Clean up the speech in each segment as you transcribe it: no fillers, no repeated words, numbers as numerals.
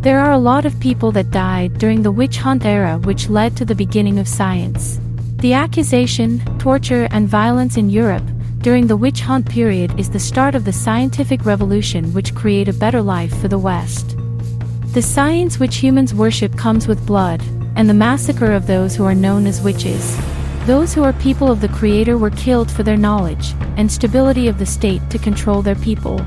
There are a lot of people that died during the witch hunt era, which led to the beginning of science. The accusation, torture, and violence in Europe during the witch hunt period is the start of the scientific revolution, which create a better life for the West. The science which humans worship comes with blood, and the massacre of those who are known as witches. Those who are people of the Creator were killed for their knowledge and stability of the state to control their people.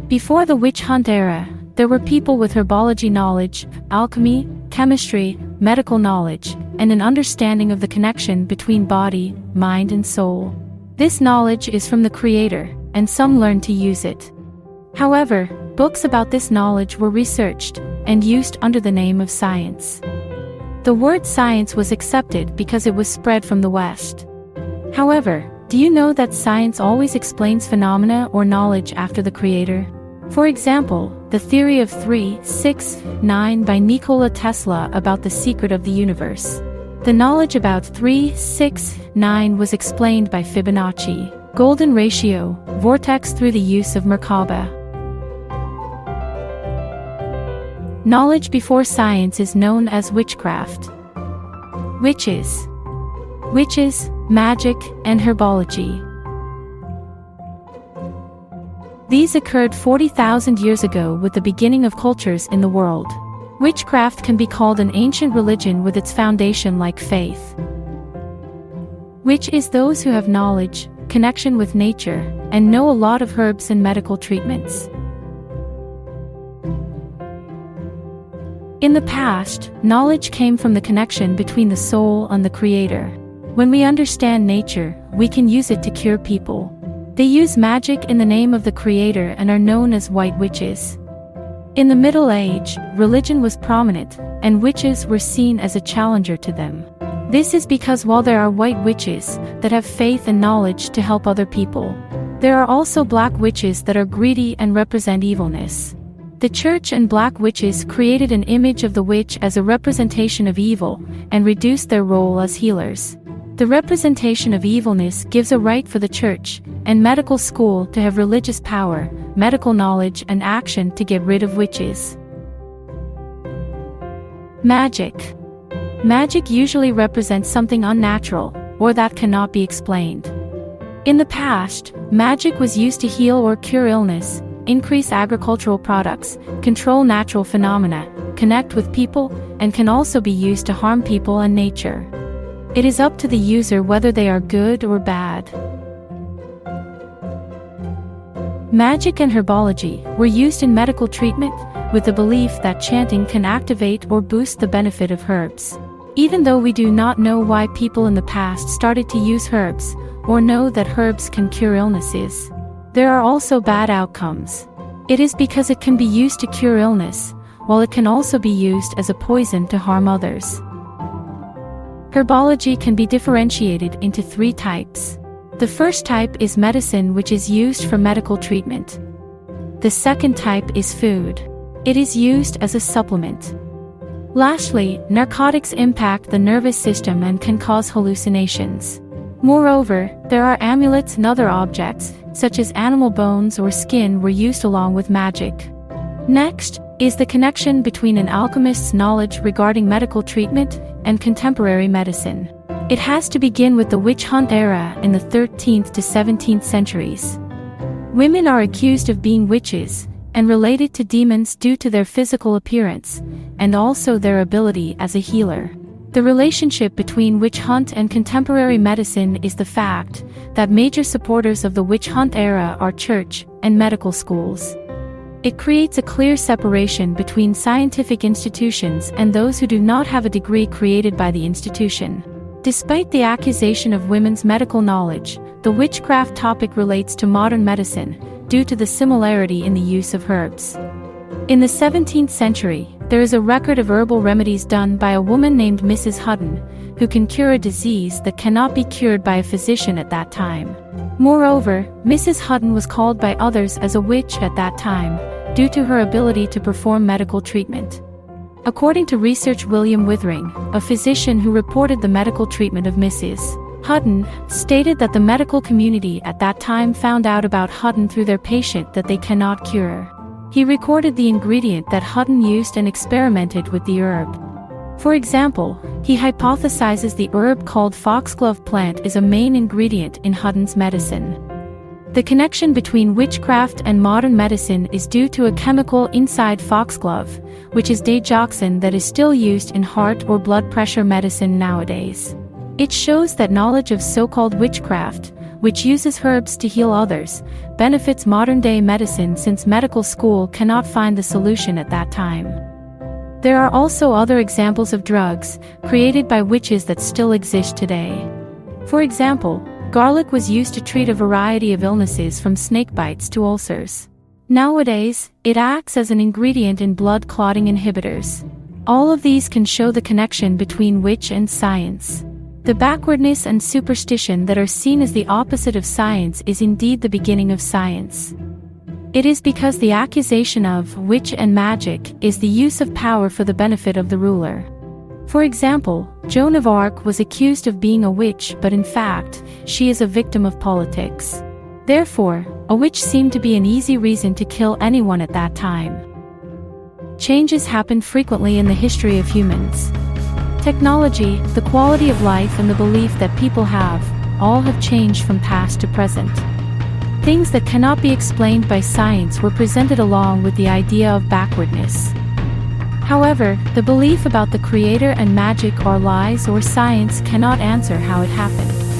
Before the witch hunt era, there were people with herbology knowledge, alchemy, chemistry, medical knowledge, and an understanding of the connection between body, mind, and soul. This knowledge is from the Creator, and some learned to use it. However, books about this knowledge were researched and used under the name of science. The word science was accepted because it was spread from the West. However, do you know that science always explains phenomena or knowledge after the Creator? For example, the theory of 3, 6, 9 by Nikola Tesla about the secret of the universe. The knowledge about 3, 6, 9 was explained by Fibonacci, golden ratio, vortex through the use of Merkaba. Knowledge before science is known as witchcraft. Witches, magic, and herbology. These occurred 40,000 years ago with the beginning of cultures in the world. Witchcraft can be called an ancient religion with its foundation like faith. Witch is those who have knowledge, connection with nature, and know a lot of herbs and medical treatments. In the past, knowledge came from the connection between the soul and the Creator. When we understand nature, we can use it to cure people. They use magic in the name of the Creator and are known as white witches. In the Middle Age, religion was prominent, and witches were seen as a challenger to them. This is because while there are white witches that have faith and knowledge to help other people, there are also black witches that are greedy and represent evilness. The church and black witches created an image of the witch as a representation of evil and reduced their role as healers. The representation of evilness gives a right for the church and medical school to have religious power, medical knowledge, and action to get rid of witches. Magic. Magic usually represents something unnatural or that cannot be explained. In the past, magic was used to heal or cure illness, increase agricultural products, control natural phenomena, connect with people, and can also be used to harm people and nature. It is up to the user whether they are good or bad. Magic and herbology were used in medical treatment with the belief that chanting can activate or boost the benefit of herbs. Even though we do not know why people in the past started to use herbs or know that herbs can cure illnesses, there are also bad outcomes. It is because it can be used to cure illness, while it can also be used as a poison to harm others. Herbology can be differentiated into 3 types. The first type is medicine, which is used for medical treatment. The second type is food. It is used as a supplement. Lastly, narcotics impact the nervous system and can cause hallucinations. Moreover, there are amulets and other objects, such as animal bones or skin, were used along with magic. Next is the connection between an alchemist's knowledge regarding medical treatment and contemporary medicine. It has to begin with the witch hunt era in the 13th to 17th centuries. Women are accused of being witches and related to demons due to their physical appearance and also their ability as a healer. The relationship between witch hunt and contemporary medicine is the fact that major supporters of the witch hunt era are church and medical schools. It creates a clear separation between scientific institutions and those who do not have a degree created by the institution. Despite the accusation of women's medical knowledge, the witchcraft topic relates to modern medicine due to the similarity in the use of herbs. In the 17th century, there is a record of herbal remedies done by a woman named Mrs. Hutton, who can cure a disease that cannot be cured by a physician at that time. Moreover, Mrs. Hutton was called by others as a witch at that time, due to her ability to perform medical treatment. According to research, William Withering, a physician who reported the medical treatment of Mrs. Hutton, stated that the medical community at that time found out about Hutton through their patient that they cannot cure. He recorded the ingredient that Hutton used and experimented with the herb. For example, he hypothesizes the herb called foxglove plant is a main ingredient in Hutton's medicine. The connection between witchcraft and modern medicine is due to a chemical inside foxglove, which is digoxin, that is still used in heart or blood pressure medicine nowadays. It shows that knowledge of so-called witchcraft, which uses herbs to heal others, benefits modern-day medicine, since medical school cannot find the solution at that time. There are also other examples of drugs created by witches that still exist today. For example, garlic was used to treat a variety of illnesses from snake bites to ulcers. Nowadays, it acts as an ingredient in blood clotting inhibitors. All of these can show the connection between witch and science. The backwardness and superstition that are seen as the opposite of science is indeed the beginning of science. It is because the accusation of witch and magic is the use of power for the benefit of the ruler. For example, Joan of Arc was accused of being a witch, but in fact, she is a victim of politics. Therefore, a witch seemed to be an easy reason to kill anyone at that time. Changes happen frequently in the history of humans. Technology, the quality of life, and the belief that people have, all have changed from past to present. Things that cannot be explained by science were presented along with the idea of backwardness. However, the belief about the creator and magic or lies or science cannot answer how it happened.